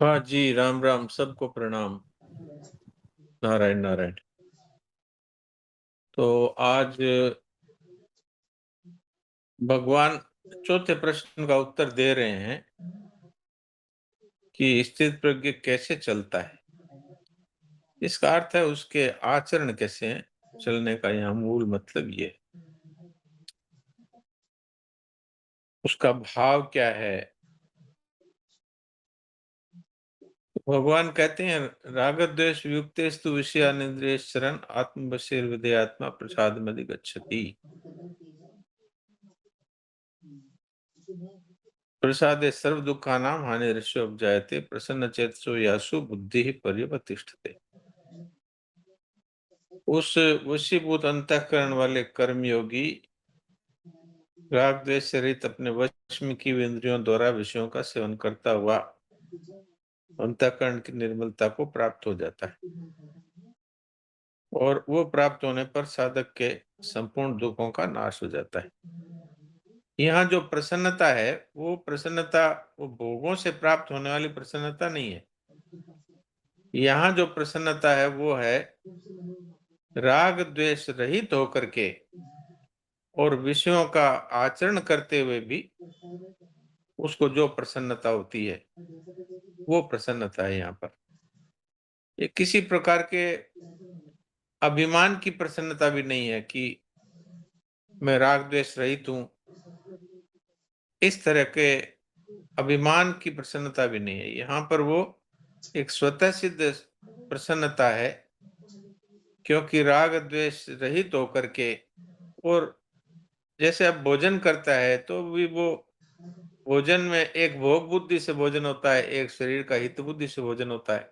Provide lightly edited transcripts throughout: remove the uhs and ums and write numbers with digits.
हाँ जी, राम राम, सबको प्रणाम। नारायण नारायण। तो आज भगवान चौथे प्रश्न का उत्तर दे रहे हैं कि स्थित प्रज्ञ कैसे चलता है। इसका अर्थ है उसके आचरण कैसे हैं, चलने का यहाँ मूल मतलब ये है। उसका भाव क्या है। भगवान कहते हैं राग द्वेष युक्तेस्तु विषयानिंद्रियश्चरन् आत्मवशीर्विधेयात्मा प्रसादमधिगच्छति। प्रसादे सर्व दुखानां हानिरस्य उपजायते प्रसन्न चेतसो यासु बुद्धि पर्यवतिष्ठते। उस वशीभूत अंतःकरण वाले कर्मयोगी राग द्वेष से रहित अपने वश में की हुई इंद्रियों द्वारा विषयों का सेवन करता हुआ अंतःकरण की निर्मलता को प्राप्त हो जाता है और वो प्राप्त होने पर साधक के संपूर्ण दुखों का नाश हो जाता है। यहाँ जो प्रसन्नता है वो प्रसन्नता वो भोगों से प्राप्त होने वाली प्रसन्नता नहीं है। यहाँ जो प्रसन्नता है वो है राग द्वेष रहित होकर के और विषयों का आचरण करते हुए भी उसको जो प्रसन्नता होती है वो प्रसन्नता है। यहाँ पर ये किसी प्रकार के अभिमान की प्रसन्नता भी नहीं है कि मैं राग द्वेष रहित हूं, इस तरह के अभिमान की प्रसन्नता भी नहीं है। यहाँ पर वो एक स्वतः सिद्ध प्रसन्नता है, क्योंकि राग द्वेष रहित होकर के और जैसे अब भोजन करता है तो भी वो भोजन में एक भोग बुद्धि से भोजन होता है, एक शरीर का हित बुद्धि से भोजन होता है।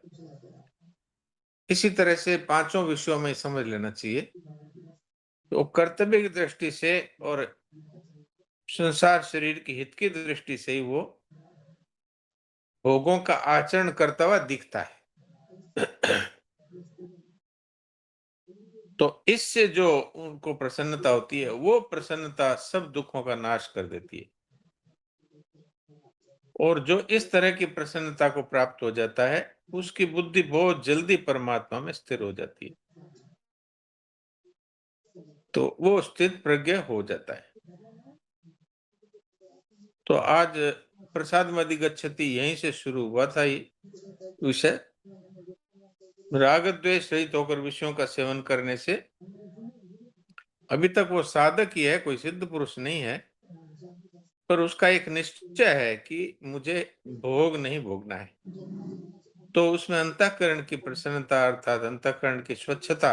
इसी तरह से पांचों विषयों में समझ लेना चाहिए। तो कर्तव्य की दृष्टि से और संसार शरीर के हित की दृष्टि से ही वो भोगों का आचरण करता हुआ दिखता है। तो इससे जो उनको प्रसन्नता होती है वो प्रसन्नता सब दुखों का नाश कर देती है। और जो इस तरह की प्रसन्नता को प्राप्त हो जाता है उसकी बुद्धि बहुत जल्दी परमात्मा में स्थिर हो जाती है, तो वो स्थित प्रज्ञ हो जाता है। तो आज प्रसाद मधिगच्छति यहीं से शुरू हुआ था ये विषय। राग द्वेष रहित होकर विषयों का सेवन करने से अभी तक वो साधक ही है, कोई सिद्ध पुरुष नहीं है, पर उसका एक निश्चय है कि मुझे भोग नहीं भोगना है। तो उसमें अंतःकरण की प्रसन्नता अर्थात अंतःकरण की स्वच्छता,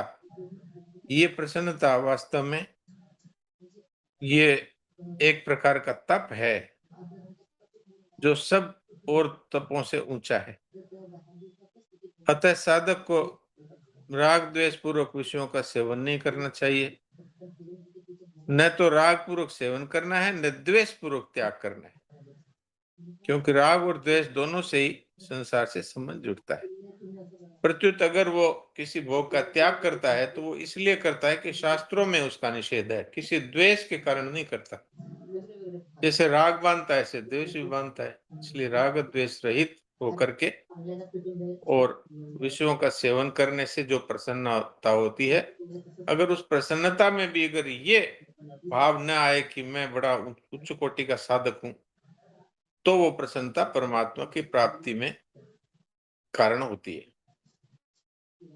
ये प्रसन्नता वास्तव में ये एक प्रकार का तप है जो सब और तपों से ऊंचा है। अतः साधक को राग द्वेष पूर्वक विषयों का सेवन नहीं करना चाहिए। न तो राग पूर्वक सेवन करना है, न द्वेष पूर्वक त्याग करना है, क्योंकि राग और द्वेष दोनों से ही संसार से संबंध जुड़ता है। प्रत्युत अगर वो किसी भोग का त्याग करता है तो वो इसलिए करता है कि शास्त्रों में उसका निषेध है, किसी द्वेष के कारण नहीं करता। जैसे राग बांधता है ऐसे द्वेष भी बांधता है, इसलिए राग द्वेष रहित होकर के और विषयों का सेवन करने से जो प्रसन्नता होती है, अगर उस प्रसन्नता में भी अगर ये भाव न आए कि मैं बड़ा उच्च कोटि का साधक हूं, तो वो प्रसन्नता परमात्मा की प्राप्ति में कारण होती है।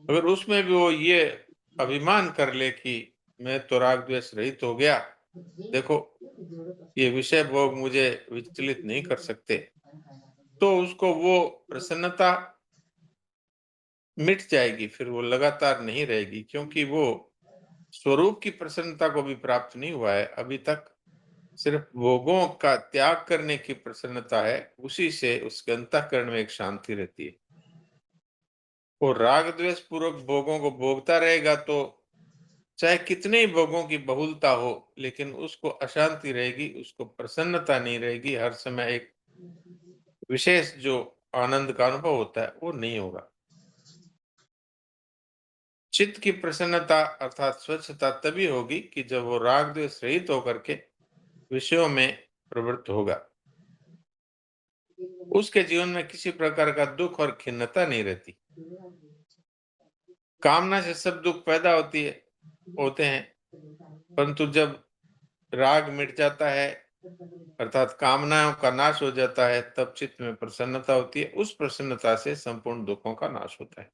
अगर उसमें भी वो ये अभिमान कर ले कि मैं तो राग द्वेष रहित हो गया, देखो ये विषय भोग मुझे विचलित नहीं कर सकते, तो उसको वो प्रसन्नता मिट जाएगी, फिर वो लगातार नहीं रहेगी, क्योंकि वो स्वरूप की प्रसन्नता को भी प्राप्त नहीं हुआ है अभी तक। सिर्फ भोगों का त्याग करने की प्रसन्नता है, उसी से उसके अंतःकरण में एक शांति रहती है। और राग द्वेष पूर्वक भोगों को भोगता रहेगा तो चाहे कितने ही भोगों की बहुलता हो, लेकिन उसको अशांति रहेगी, उसको प्रसन्नता नहीं रहेगी। हर समय एक विशेष जो आनंद का अनुभव होता है वो नहीं होगा। चित्त की प्रसन्नता अर्थात स्वच्छता तभी होगी कि जब वो राग द्वेष रहित होकर के विषयों में प्रवृत्त होगा। उसके जीवन में किसी प्रकार का दुख और खिन्नता नहीं रहती। कामना से सब दुख पैदा होते हैं, परंतु जब राग मिट जाता है, अर्थात कामनाओं का नाश हो जाता है, तब चित्त में प्रसन्नता होती है। उस प्रसन्नता से संपूर्ण दुखों का नाश होता है।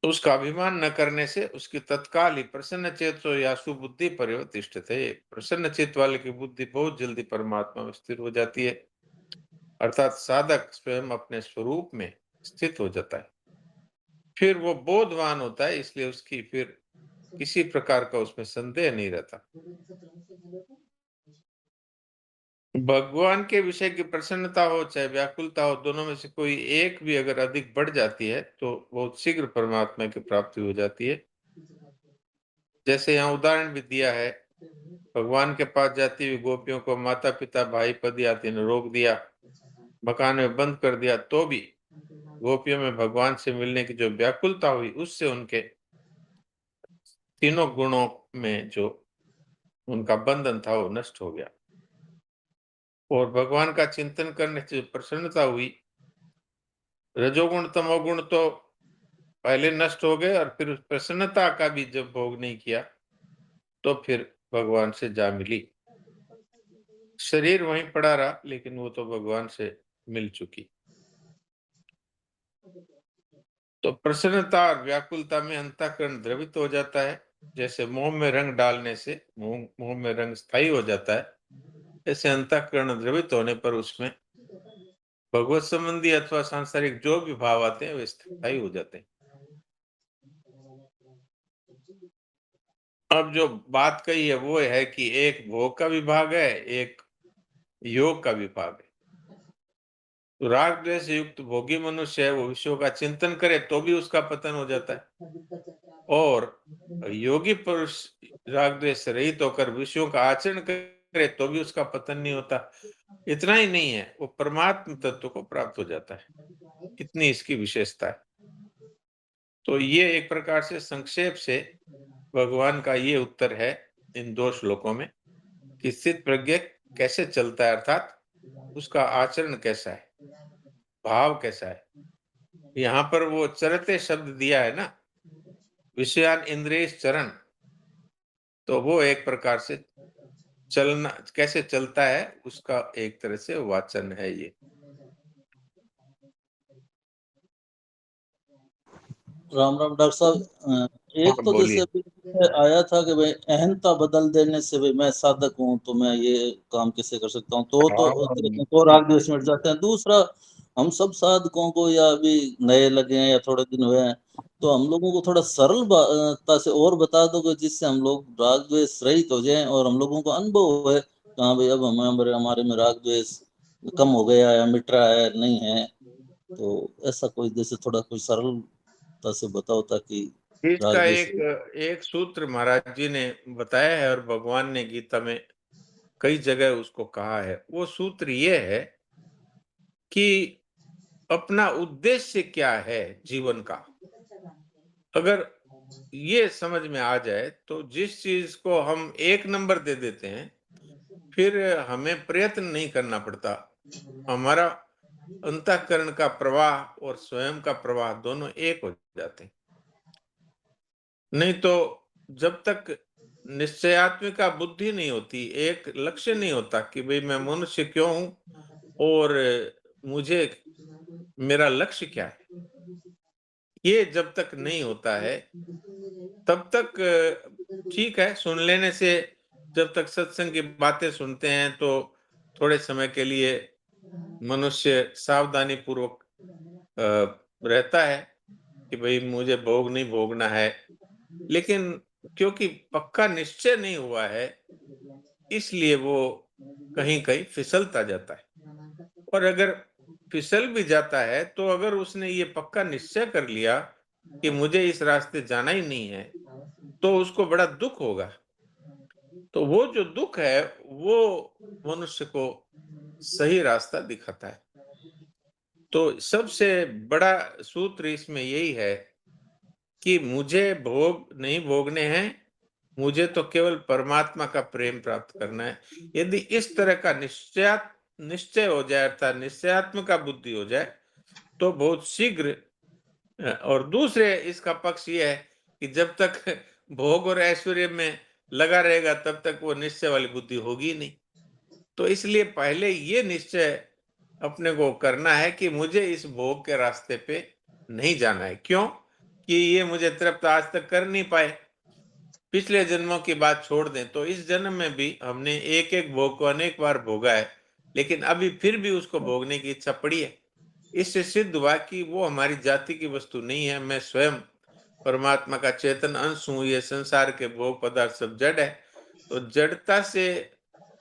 तो उसका अभिमान न करने से उसकी तत्काल ही प्रसन्न चेतो या सुबुद्धि परिवर्तिष्ठते। प्रसन्न चित्त वाले की बुद्धि बहुत जल्दी परमात्मा में स्थिर हो जाती है, अर्थात साधक स्वयं अपने स्वरूप में स्थित हो जाता है। फिर वो बोधवान होता है, इसलिए उसकी फिर किसी प्रकार का उसमें संदेह नहीं रहता। भगवान के विषय की प्रसन्नता हो चाहे व्याकुलता हो, दोनों में से कोई एक भी अगर अधिक बढ़ जाती है तो बहुत शीघ्र परमात्मा की प्राप्ति हो जाती है। जैसे यहाँ उदाहरण भी दिया है, भगवान के पास जाती हुई गोपियों को माता पिता भाई पति आदि ने रोक दिया, मकान में बंद कर दिया, तो भी गोपियों में भगवान से मिलने की जो व्याकुलता हुई, उससे उनके तीनों गुणों में जो उनका बंधन था वो नष्ट हो गया। और भगवान का चिंतन करने से प्रसन्नता हुई, रजोगुण तमोगुण तो पहले नष्ट हो गए, और फिर उस प्रसन्नता का भी जब भोग नहीं किया तो फिर भगवान से जा मिली। शरीर वहीं पड़ा रहा, लेकिन वो तो भगवान से मिल चुकी। तो प्रसन्नता और व्याकुलता में अंतःकरण द्रवित हो जाता है। जैसे मोह में रंग डालने से मोह में रंग स्थायी हो जाता है, ऐसे अंतःकरण द्रवित होने पर उसमें भगवत संबंधी अथवा सांसारिक जो भी भाव आते हैं वे स्थायी हो जाते हैं। अब जो बात कही है वो है कि एक भोग का विभाग है, एक योग का विभाग है। तो राग द्वेष युक्त भोगी मनुष्य है, वो विषयों का चिंतन करे तो भी उसका पतन हो जाता है। और योगी पुरुष राग द्वेष से रहित होकर विषयों का आचरण करे तो भी उसका पतन नहीं होता। इतना ही नहीं है, वो परमात्म तत्व को प्राप्त हो जाता है। इतनी इसकी विशेषता है। तो ये एक प्रकार से संक्षेप से भगवान का ये उत्तर है इन दो श्लोकों में, कि स्थित प्रज्ञ कैसे चलता है, अर्थात उसका आचरण कैसा है, भाव कैसा है। यहाँ पर वो चरते शब्द दिया है ना, विषयान इंद्रियश चरण, तो वो एक प्रकार से चलना कैसे चलता है उसका एक तरह से वाचन है ये। राम राम डॉक्टर साहब। एक हाँ, तो जैसे बोलिए। अभी आया था कि भाई अहंता बदल देने से भाई मैं साधक हूँ तो मैं ये काम कैसे कर सकता हूँ, तो राग द्वेष मिट जाते हैं। दूसरा, हम सब साधकों को या अभी नए लगे हैं या थोड़े दिन हुए हैं, तो हम लोगों को थोड़ा सरलता से और बता दो कि जिससे हम लोग राग द्वेष रहित हो जाएं और हम लोगों को अनुभव है कि हाँ भाई अब हमारे में राग द्वेष कम हो गया या मिट रहा है नहीं है। तो ऐसा कोई जैसे थोड़ा कोई सरलता से बताओ ताकि इसका राग द्वेष। एक एक सूत्र महाराज जी ने बताया है और भगवान ने गीता में कई जगह उसको कहा है। वो सूत्र ये है कि अपना उद्देश्य क्या है जीवन का। अगर ये समझ में आ जाए तो जिस चीज को हम एक नंबर दे देते हैं, फिर हमें प्रयत्न नहीं करना पड़ता। हमारा अंतःकरण का प्रवाह और स्वयं का प्रवाह दोनों एक हो जाते हैं। नहीं तो जब तक निश्चयात्मिका बुद्धि नहीं होती, एक लक्ष्य नहीं होता कि भाई मैं मनुष्य क्यों हूं और मुझे मेरा लक्ष्य क्या है, ये जब तक नहीं होता है तब तक ठीक है, सुन लेने से। जब तक सत्संग की बातें सुनते हैं तो थोड़े समय के लिए मनुष्य सावधानी पूर्वक रहता है कि भाई मुझे भोग नहीं भोगना है। लेकिन क्योंकि पक्का निश्चय नहीं हुआ है, इसलिए वो कहीं-कहीं फिसलता जाता है। और अगर फिसल भी जाता है, तो अगर उसने ये पक्का निश्चय कर लिया कि मुझे इस रास्ते जाना ही नहीं है, तो उसको बड़ा दुःख होगा। तो वो जो दुःख है, वो मनुष्य को सही रास्ता दिखाता है। तो सबसे बड़ा सूत्र इसमें यही है कि मुझे भोग नहीं भोगने हैं, मुझे तो केवल परमात्मा का प्रेम प्राप्त करना है। यदि इस तरह का निश्चय हो जाए, अर्थात निश्चयात्मक बुद्धि हो जाए, तो बहुत शीघ्र और दूसरे इसका पक्ष ये है कि जब तक भोग और ऐश्वर्य में लगा रहेगा तब तक वो निश्चय वाली बुद्धि होगी ही नहीं। तो इसलिए पहले ये निश्चय अपने को करना है कि मुझे इस भोग के रास्ते पे नहीं जाना है। क्यों? कि ये मुझे तृप्त आज तक कर नहीं पाए। पिछले जन्मों की बात छोड़ दें तो इस जन्म में भी हमने एक-एक भोग को अनेक बार भोगा है, लेकिन अभी फिर भी उसको भोगने की इच्छा पड़ी है। इससे सिद्ध हुआ कि वो हमारी जाति की वस्तु नहीं है, मैं स्वयं परमात्मा का चेतन अंश हूँ, ये संसार के भोग पदार्थ सब जड़ है। तो जड़ता से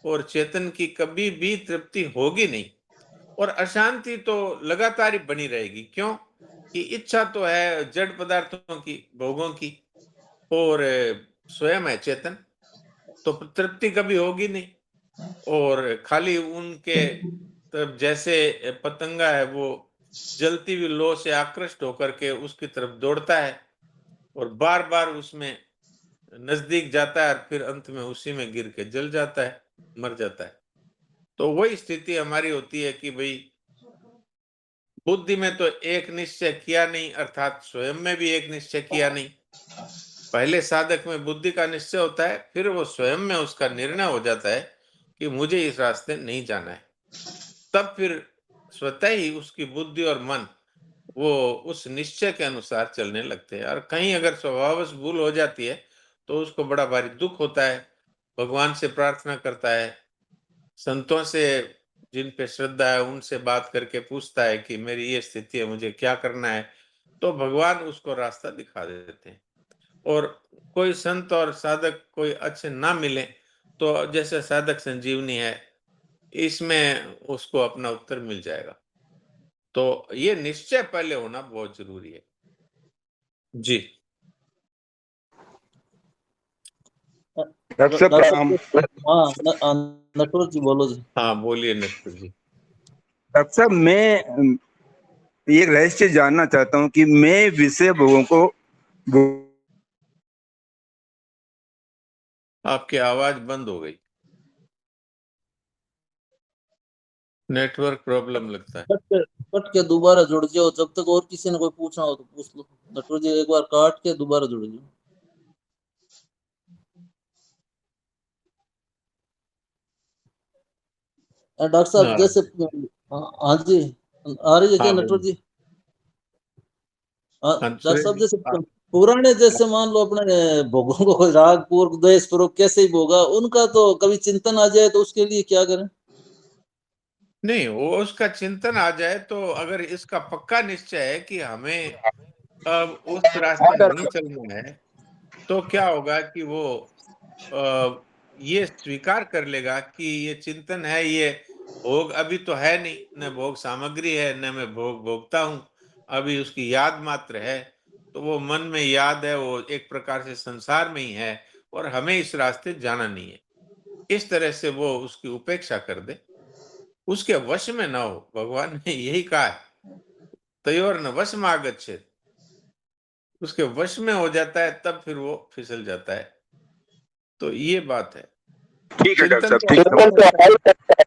और चेतन की कभी भी तृप्ति होगी नहीं और अशांति तो लगातार ही बनी रहेगी। क्यों? कि इच्छा तो है जड़ पदार्थों की, भोगों की और स्वयं है चेतन, तो तृप्ति कभी होगी नहीं और खाली उनके तरफ जैसे पतंगा है वो जलती हुई लौ से आकृष्ट होकर के उसकी तरफ दौड़ता है और बार-बार उसमें नजदीक जाता है और फिर अंत में उसी में गिर के जल जाता है, मर जाता है। तो वही स्थिति हमारी होती है कि भई बुद्धि में तो एक निश्चय किया नहीं, अर्थात स्वयं में भी एक निश्चय किया नहीं। पहले साधक में बुद्धि का निश्चय होता है, फिर वो स्वयं में उसका निर्णय हो जाता है कि मुझे इस रास्ते नहीं जाना है। तब फिर स्वतः ही उसकी बुद्धि और मन वो उस निश्चय के अनुसार चलने लगते हैं और कहीं अगर स्वभावश भूल हो जाती है, तो उसको बड़ा भारी दुःख होता है। भगवान से प्रार्थना करता है, संतों से जिन पे श्रद्धा है उनसे बात करके पूछता है कि मेरी ये स्थिति है, मुझे क्या करना है? तो भगवान उसको रास्ता दिखा देते हैं। और कोई संत और साधक कोई अच्छे ना मिले, तो जैसे साधक संजीवनी है, इसमें उसको अपना उत्तर मिल जाएगा। तो ये निश्चय पहले होना बहुत ज़रूरी है। जी। डॉक्टर साहब डॉक्टर प्रणाम। साहब, हाँ, नटवर जी बोलो जी। हाँ, बोलिए नटवर जी। डॉक्टर साहब मैं एक रहस्य जानना चाहता हूँ कि मैं विषय भोगों को आपकी आवाज़ बंद हो गई। नेटवर्क प्रॉब्लम लगता है। कट के दोबारा जुड़ जाओ, जब तक और किसी ने कोई पूछना हो तो पूछ लो। नटवर जी एक बार काट के दोबारा जुड़ जाओ। डॉक्टर साहब हाँ, जैसे, हाँ जी, आ रही है क्या हाँ नटवर बोलिए। जी? हाँ, हाँ, डॉक्टर सुरेश साहब जी। जैसे पुराने, जैसे मान लो अपने भोगों को कोई राग पूर्व द्वेष पूर्वक कैसे ही भोगा, उनका तो कभी चिंतन आ जाए तो उसके लिए क्या करें? नहीं, वो उसका चिंतन आ जाए तो अगर इसका पक्का निश्चय है कि हमें अब उस रास्ते नहीं चलना है, तो क्या होगा कि वो ये स्वीकार कर लेगा कि ये चिंतन है, ये भोग अभी तो है नहीं, न भोग सामग्री है, न मैं भोग भोगता हूँ, अभी उसकी याद मात्र है। तो वो मन में याद है, वो एक प्रकार से संसार में ही है और हमें इस रास्ते जाना नहीं है। इस तरह से वो उसकी उपेक्षा कर दे, उसके वश में ना हो। भगवान ने यही कहा है, तयोर्न वशमागच्छेत्। उसके वश में हो जाता है तब फिर वो फिसल जाता है। तो ये बात है। ठीक है डॉक्टर चिंतन साहब, तो ठीक हर है। सकता है,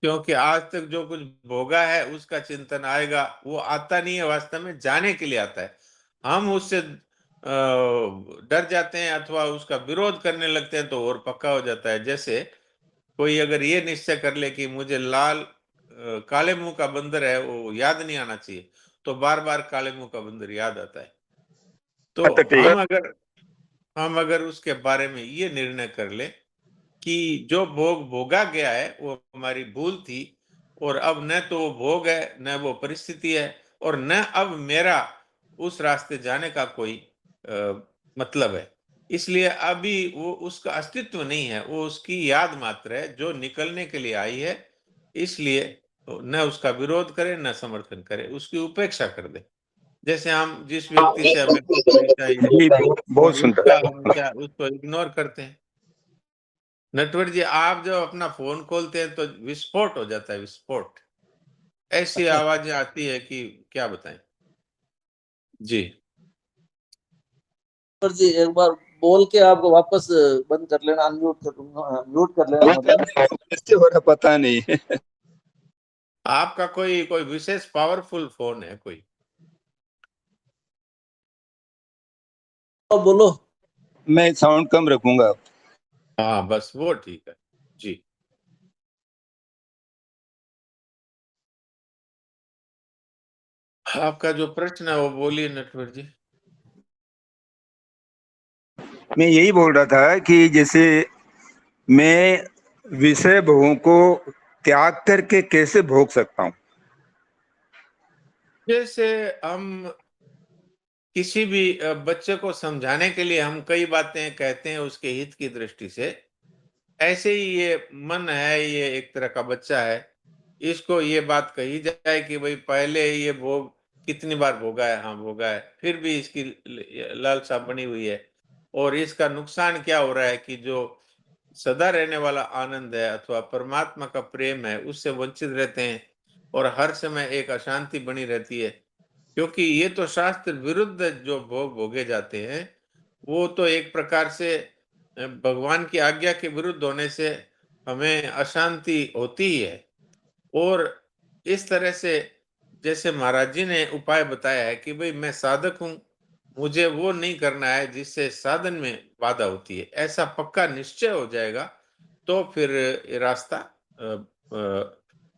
क्योंकि आज तक जो कुछ भोगा है उसका चिंतन आएगा, वो आता नहीं है, वास्तव में जाने के लिए आता है। हम उससे डर जाते हैं अथवा उसका विरोध करने लगते हैं तो और पक्का हो जाता है। जैसे कोई अगर ये निश्चय कर ले कि मुझे काले मुंह का बंदर है वो याद नहीं आना चाहिए, तो बार-बार काले मुंह का बंदर याद आता है। तो अच्छा ठीक है। हम अगर उसके बारे में ये निर्णय कर लें कि जो भोग भोगा गया है वो हमारी भूल थी और अब न तो वो भोग है, न वो परिस्थिति है और न अब मेरा उस रास्ते जाने का कोई मतलब है। इसलिए अभी वो उसका अस्तित्व नहीं है, वो उसकी याद मात्र है जो निकलने के लिए आई है। इसलिए न उसका विरोध करें, न समर्थन करें, उसकी उपेक्षा कर दें। जैसे हम जिस व्यक्ति से हमें कुछ नहीं चाहिए, जी बहुत सुंदर। उसका हम क्या उसको इग्नोर करते हैं। नटवर जी, आप जब अपना फ़ोन खोलते हैं तो विस्फोट हो जाता है, विस्फोट। ऐसी आवाज़ें आती है कि क्या बताएँ? जी। नटवर जी एक बार बोल के आपको वापस बंद कर लेना, अनम्यूट कर दूंगा, म्यूट कर लेना मतलब। इससे हो रहा पता नहीं। आपका कोई कोई विशेष पावरफुल फोन है कोई? तो बोलो। मैं साउंड कम रखूंगा। हाँ बस वो ठीक है जी। आपका जो प्रश्न है वो बोलिए नटवर जी। मैं यही बोल रहा था कि जैसे मैं विषय भोगों को त्याग करके कैसे भोग सकता हूँ। जैसे हम किसी भी बच्चे को समझाने के लिए हम कई बातें कहते हैं उसके हित की दृष्टि से, ऐसे ही ये मन है, ये एक तरह का बच्चा है, इसको ये बात कही जाए कि भाई पहले ये भोग कितनी बार भोगा है, हाँ भोगा है, फिर भी इसकी लालसा बनी हुई है और इसका नुकसान क्या हो रहा है कि जो सदा रहने वाला आनंद है अथवा परमात्मा का प्रेम है उससे वंचित रहते हैं और हर समय एक अशांति बनी रहती है, क्योंकि ये तो शास्त्र विरुद्ध जो भोग भोगे जाते हैं वो तो एक प्रकार से भगवान की आज्ञा के विरुद्ध होने से हमें अशांति होती ही है। और इस तरह से जैसे महाराज जी ने उपाय बताया है कि भाई मैं साधक हूँ, मुझे वो नहीं करना है जिससे साधन में बाधा होती है, ऐसा पक्का निश्चय हो जाएगा तो फिर ये रास्ता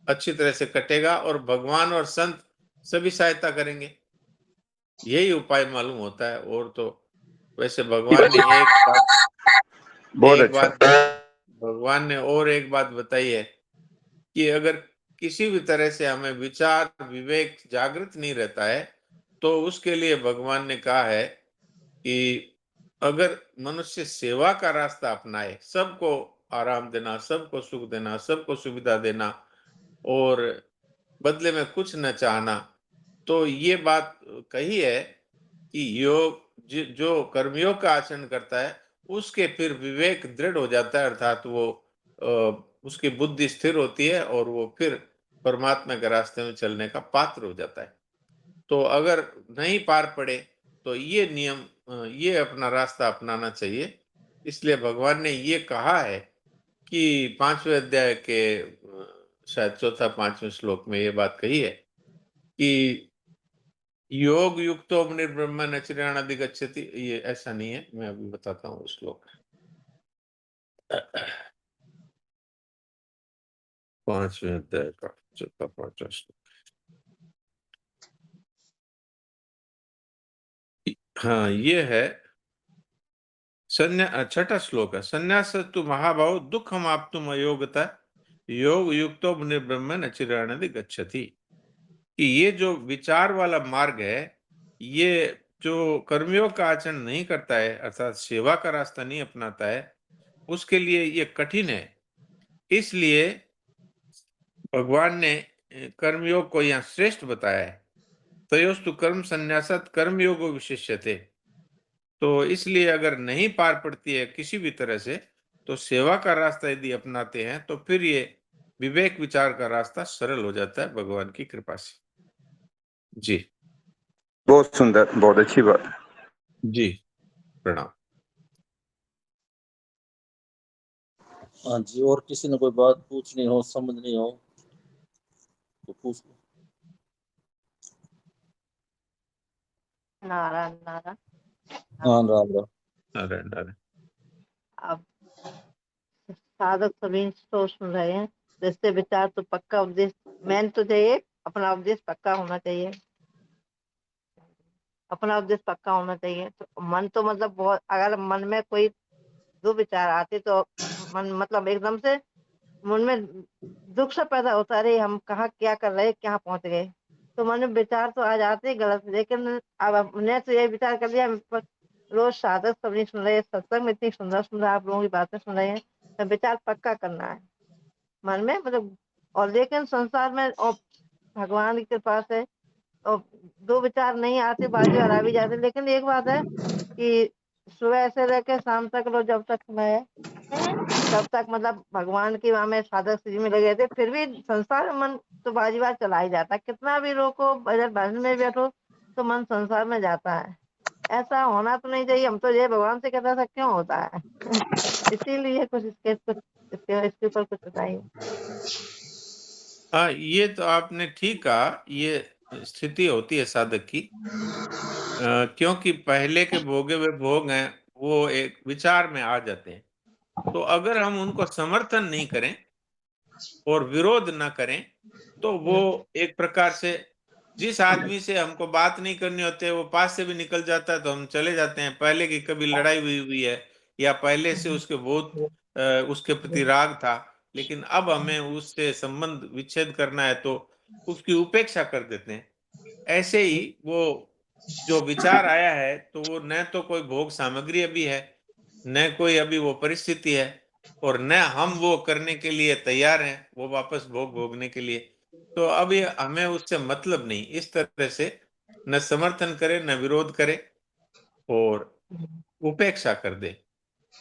अच्छी तरह से कटेगा और भगवान और संत सभी सहायता करेंगे। यही उपाय मालूम होता है और तो वैसे भगवान ने बहुत एक अच्छा। बात भगवान ने और एक बात बताई है कि अगर किसी भी तरह से हमें विचार विवेक जागृत नहीं रहता है तो उसके लिए भगवान ने कहा है कि अगर मनुष्य सेवा का रास्ता अपनाए, सबको आराम देना, सबको सुख देना, सबको सुविधा देना और बदले में कुछ न चाहना, तो ये बात कही है कि योग जो कर्मयोग का आचरण करता है उसके फिर विवेक दृढ़ हो जाता है, अर्थात वो उसकी बुद्धि स्थिर होती है और वो फिर परमात्मा के रास्ते में चलने का पात्र हो जाता है। तो अगर नहीं पार पड़े तो ये नियम ये अपना रास्ता अपनाना चाहिए। इसलिए भगवान ने ये कहा है कि 5वें अध्याय के शायद चौथा 5वें श्लोक में ये बात कही है कि योग युक्तो निर्ब्रह्म नचिराणाधिगच्छति। ये ऐसा नहीं है, मैं अभी बताता हूँ श्लोक। 5वें अध्याय का चौथा 5वां श्लोक। हाँ ये है छठा श्लोक है। संन्यासस्तु महाभाव दुःखम आप्तुम अयोगता योग युक्तो निर्ब्रह्म नचिराणाधिगच्छति। कि ये जो विचार वाला मार्ग है, ये जो कर्मियों का आचरण नहीं करता है अर्थात सेवा का रास्ता नहीं अपनाता है उसके लिए ये कठिन है। इसलिए भगवान ने कर्मयोग को यहाँ श्रेष्ठ बताया है। तयोस्तु कर्म संन्यासात कर्मयोगो विशिष्यते। तो इसलिए अगर नहीं पार पड़ती है किसी भी तरह से तो सेवा का रास्ता यदि अपनाते हैं तो फिर ये विवेक विचार का रास्ता सरल हो जाता है भगवान की कृपा से। जी बहुत सुंदर, बहुत अच्छी बात है। जी प्रणाम। हाँ जी, और किसी ने कोई बात पूछनी हो, समझनी हो तो पूछ लो। नारायण नारायण। हाँ, राम राम। अरे अरे अब साधक सभी तो सुन रहे हैं, जैसे विचार तो पक्का उपदेश मेन तो चाहिए, अपना उपदेश पक्का होना चाहिए, अपना उपदेश पक्का होना चाहिए। तो मन तो मतलब बहुत, अगर मन में कोई दो विचार आते तो मन मतलब एकदम से मन में दुख सा पैदा होता है, अरे हम कहाँ क्या कर रहे, कहाँ पहुंच गए। तो मन में विचार तो आ जाते हैं गलत, लेकिन अब हमने तो ये विचार कर लिया, रोज साधक सब नहीं सुन रहे, सत्संग में इतनी सुंदर सुंदर आप लोगों की बातें सुन रहे हैं, तो विचार पक्का करना है मन में मतलब। और लेकिन संसार में और भगवान की कृपा से और दो विचार नहीं आते, बाजी और आ भी जाते, लेकिन एक बात है कि सुबह से लेकर शाम तक लो, जब तक समय है तब तक मतलब भगवान की वहां में साधक जी में लगे थे, फिर भी संसार में मन तो बाजी बार चला ही जाता है, कितना भी रोको, भजन भजन में बैठो तो मन संसार में जाता है। ऐसा होना तो नहीं चाहिए। हम तो ये भगवान से कहते, ऐसा क्यों होता है? इसीलिए कुछ इसके ऊपर कुछ बताइए। हाँ, ये तो आपने ठीक कहा। ये स्थिति होती है साधक की, क्योंकि पहले के भोगे हुए भोग हैं, वो एक विचार में आ जाते हैं। तो अगर हम उनको समर्थन नहीं करें और विरोध ना करें, तो वो एक प्रकार से, जिस आदमी से हमको बात नहीं करनी होती है वो पास से भी निकल जाता है तो हम चले जाते हैं। पहले की कभी लड़ाई हुई हुई है या पहले से उसके बहुत उसके प्रति राग था, लेकिन अब हमें उससे संबंध विच्छेद करना है तो उसकी उपेक्षा कर देते हैं। ऐसे ही वो जो विचार आया है, तो वो न तो कोई भोग सामग्री अभी है, न कोई अभी वो परिस्थिति है, और न हम वो करने के लिए तैयार हैं, वो वापस भोग भोगने के लिए। तो अभी हमें उससे मतलब नहीं, इस तरह से न समर्थन करे न विरोध करे और उपेक्षा कर दे।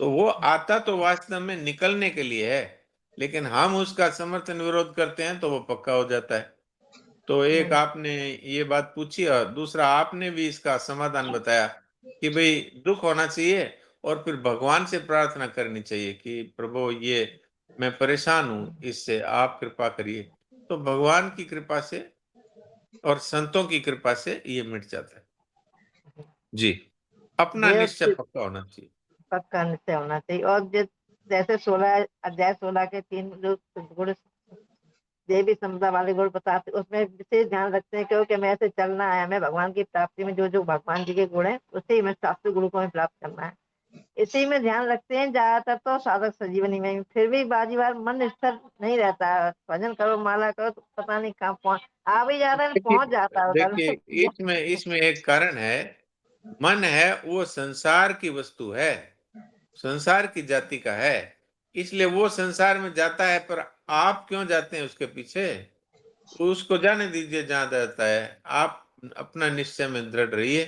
तो वो आता तो वास्तव में निकलने के लिए है, लेकिन हम उसका समर्थन विरोध करते हैं तो वो पक्का हो जाता है। तो एक आपने ये बात पूछी और दूसरा आपने भी इसका समाधान बताया कि भाई दुख होना चाहिए और फिर भगवान से प्रार्थना करनी चाहिए कि प्रभु ये मैं परेशान हूं, इससे आप कृपा करिए। तो भगवान की कृपा से और संतों की कृपा से ये मिट जाता है। जी, अपना ये निश्चय पक्का होना चाहिए। पक्का निश्चय होना चाहिए। और जैसे 16 अध्याय 16 के 3 जो गुण देवी समता वाले गुण बताते, उसमें विशेष ध्यान रखते हैं, क्योंकि हमें ऐसे चलना है। हमें भगवान की प्राप्ति में जो जो भगवान जी के गुण है, उसे ही हमें शास्त्रीय गुणों को हमें प्राप्त करना है। इसी में ध्यान रखते हैं ज्यादातर तो साधक संजीवनी में। फिर भी बाजी बार मन स्थिर नहीं रहता है। भजन करो, माला करो, तो पता नहीं कहाँ पहुंच आ भी जाता है, देखिए पहुंच जाता है उधर। देखिए, इसमें इसमें एक कारण है। मन है वो संसार की वस्तु है, संसार की जाति का है, इसलिए वो संसार में जाता है। पर आप क्यों जाते हैं उसके पीछे? उसको जाने दीजिए जहां जाता है। आप अपना निश्चय में दृढ़ रहिए,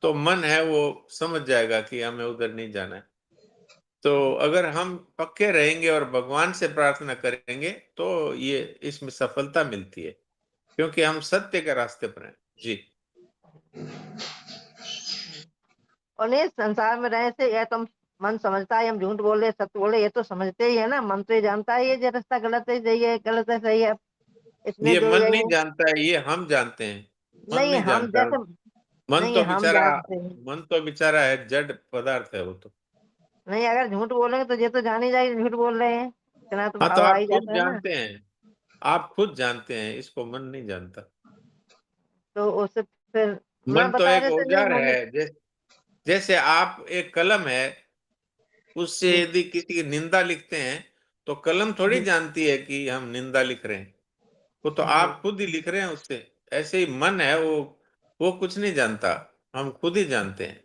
तो मन है वो समझ जाएगा कि हमें उधर नहीं जाना है। तो अगर हम पक्के रहेंगे और भगवान से प्रार्थना करेंगे तो ये इसमें सफलता मिलती है, क्योंकि हम सत्य के रास्ते पर हैं। जी। और नहीं, संसार में रहने से यह तो मन समझता है, हम झूठ बोले सत्य बोले ये तो समझते ही है ना। मन तो ये जानता है ये रास्ता गलत है, सही है, गलत है, सही है। इसमें ये जो मन ये नहीं जानता है, ये हम जानते हैं। मन नहीं नहीं हम जानता। जैसे मन नहीं तो हम बेचारा, जानते हैं। मन तो बेचारा है, जड़ पदार्थ है वो तो। नहीं, अगर झूठ बोलेंगे तो ये तो जान ही जाएगी झूठ बोल रहे हैं, इतना तो हाँ, तो भाव आ आप ही खुद जाता है ना। जानते हैं, आप खुद जानते हैं, इसको मन नहीं जानता। तो उससे फिर मैं मन तो बता एक देते नहीं औजार मन। है। जैसे आप एक कलम है, उससे जी यदि किसी की निंदा लिखते हैं तो कलम थोड़ी जी जानती है कि हम निंदा लिख रहे हैं, वो तो जी आप खुद ही लिख रहे हैं उससे। ऐसे ही मन है वो कुछ नहीं जानता, हम खुद ही जानते हैं।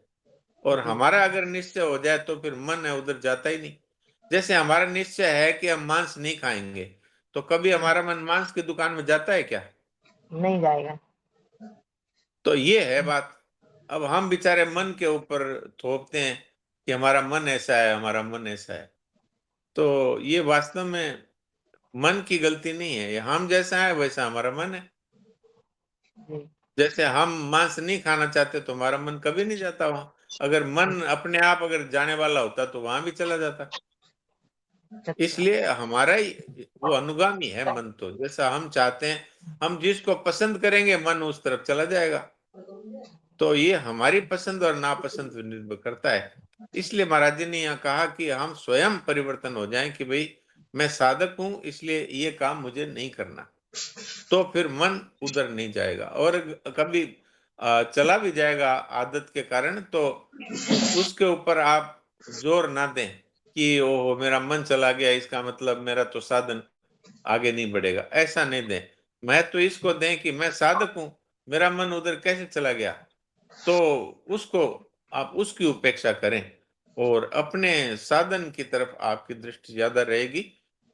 और जी हमारा अगर निश्चय हो जाए तो फिर मन है उधर जाता ही नहीं। जैसे हमारा निश्चय है कि हम मांस नहीं खाएंगे, तो कभी हमारा मन मांस की दुकान में जाता है क्या? नहीं जाएगा। तो ये है बात। अब हम बेचारे मन के ऊपर थोपते हैं कि हमारा मन ऐसा है, हमारा मन ऐसा है। तो ये वास्तव में मन की गलती नहीं है, ये हम जैसा है वैसा हमारा मन है। जी जैसे हम मांस नहीं खाना चाहते तो हमारा मन कभी नहीं जाता वहां। अगर मन अपने आप अगर जाने वाला होता तो वहां भी चला जाता। अच्छा। इसलिए हमारा ही वो अनुगामी है मन। तो जैसा हम चाहते हैं, हम जिसको पसंद करेंगे मन उस तरफ चला जाएगा। तो ये हमारी पसंद और नापसंद पर निर्भर करता है। इसलिए महाराज जी ने यहाँ कहा कि हम स्वयं परिवर्तन हो जाएं कि भाई मैं साधक हूं, इसलिए ये काम मुझे नहीं करना। तो फिर मन उधर नहीं जाएगा। और कभी चला भी जाएगा आदत के कारण, तो उसके ऊपर आप जोर ना दें कि ओहो मेरा मन चला गया, इसका मतलब मेरा तो साधन आगे नहीं बढ़ेगा। ऐसा नहीं दें। मैं तो इसको दें कि मैं साधक हूं, मेरा मन उधर कैसे चला गया। तो उसको आप उसकी उपेक्षा करें और अपने साधन की तरफ आपकी दृष्टि ज्यादा रहेगी,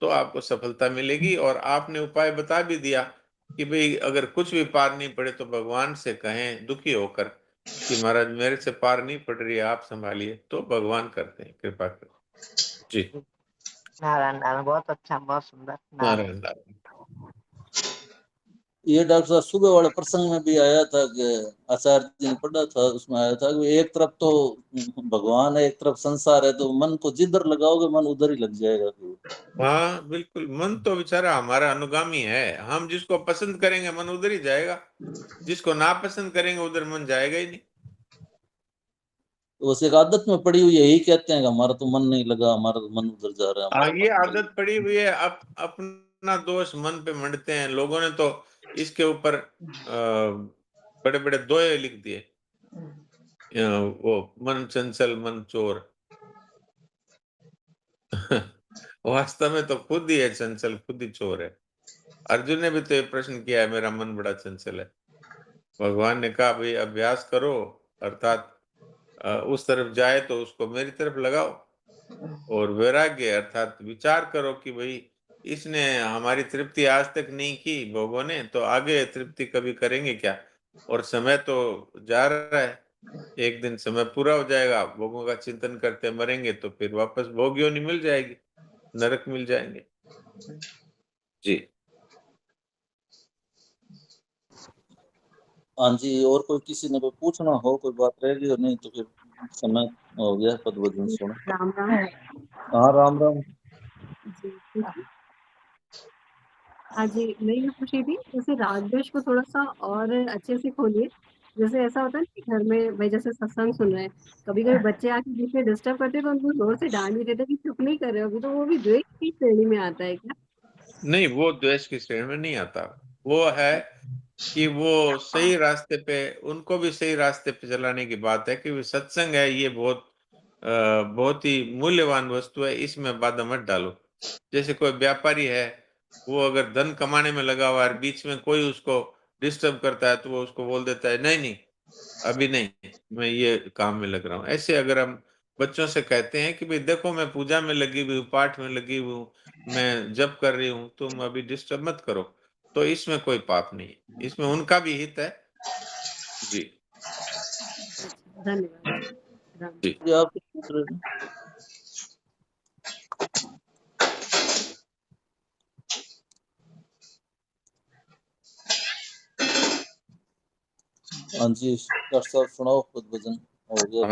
तो आपको सफलता मिलेगी। और आपने उपाय बता भी दिया कि भाई अगर कुछ भी पार नहीं पड़े तो भगवान से कहें दुखी होकर कि महाराज मेरे से पार नहीं पड़ रही है, आप संभालिए। तो भगवान करते हैं, कृपा करते हैं। जी। नारायण नारायण, बहुत अच्छा, बहुत सुंदर। नारायण। नारायण नारायण। ये डॉक्टर साहब सुबह वाले प्रसंग में भी आया था कि आचार्य जी ने पढ़ा था, उसमें आया था कि एक तरफ तो भगवान है, एक तरफ संसार है, तो मन को जिधर लगाओगे मन उधर ही लग जाएगा। हाँ बिल्कुल, मन तो बेचारा हमारा अनुगामी है, हम जिसको पसंद करेंगे मन उधर ही जाएगा, जिसको ना पसंद करेंगे उधर मन जाएगा ही नहीं। तो बस एक आदत में पड़ी हुई है, यही कहते हैं कि हमारा तो मन नहीं लगा, हमारा तो मन उधर जा रहा है, हाँ, हमारा ये मन उधर। आदत पड़ी हुई है, अपना दोष मन पे मंडते हैं लोगों ने, तो इसके ऊपर बड़े बड़े दोहे लिख दिए, वो मन चंचल मन चोर। वास्तव में तो खुद ही है चंचल, खुद ही चोर है। अर्जुन ने भी तो ये प्रश्न किया है, मेरा मन बड़ा चंचल है। भगवान ने कहा भाई अभ्यास करो, अर्थात उस तरफ जाए तो उसको मेरी तरफ लगाओ, और वैराग्य अर्थात विचार करो कि भाई इसने हमारी तृप्ति आज तक नहीं की भोगों ने, तो आगे तृप्ति कभी करेंगे क्या? और समय तो जा रहा है, एक दिन समय पूरा हो जाएगा, भोगों का चिंतन करते मरेंगे, तो फिर वापस भोग योनि मिल जाएगी, नरक मिल जाएंगे। जी हाँ जी, और कोई किसी ने कोई पूछना हो, कोई बात रहेगी और नहीं तो फिर समय हो गया पद वचन सुनो। राम राम। हाँ राम राम। जी पूछिए। हाँ जी, मैं ये पूछ रही थी, जैसे राग द्वेष को थोड़ा-सा और अच्छे से खोलिए। जैसे ऐसा होता है ना कि घर में भाई जैसे सत्संग सुन रहे हैं, कभी-कभी बच्चे आके बीच में डिस्टर्ब करते हैं तो उनको ज़ोर से डाँट भी देते हैं कि चुप नहीं कर रहे हो अभी, तो वो भी द्वेष की श्रेणी में आता है क्या? नहीं, वो द्वेष की श्रेणी में नहीं आता। वो है कि वो सही रास्ते पे, उनको भी सही रास्ते पे चलाने की बात है कि सत्संग है, ये बहुत ही मूल्यवान वस्तु है, इसमें बाधा मत डालो। जैसे कोई व्यापारी है, वो अगर धन कमाने में लगा हुआ है और बीच में कोई उसको डिस्टर्ब करता है, तो वो उसको बोल देता है नहीं नहीं, अभी नहीं, मैं ये काम में लग रहा हूँ। ऐसे अगर हम बच्चों से कहते हैं कि भाई देखो मैं पूजा में लगी हुई हूँ, पाठ में लगी हुई हूँ, मैं जप कर रही हूँ, तुम अभी डिस्टर्ब मत करो, तो इसमें कोई पाप नहीं है, इसमें उनका भी हित है। जी अच्छा, धन्यवाद। राम जी ये आप पूछ रहे थे? हाँ जी डॉक्टर साहब सुनाओ पद वचन, हो गया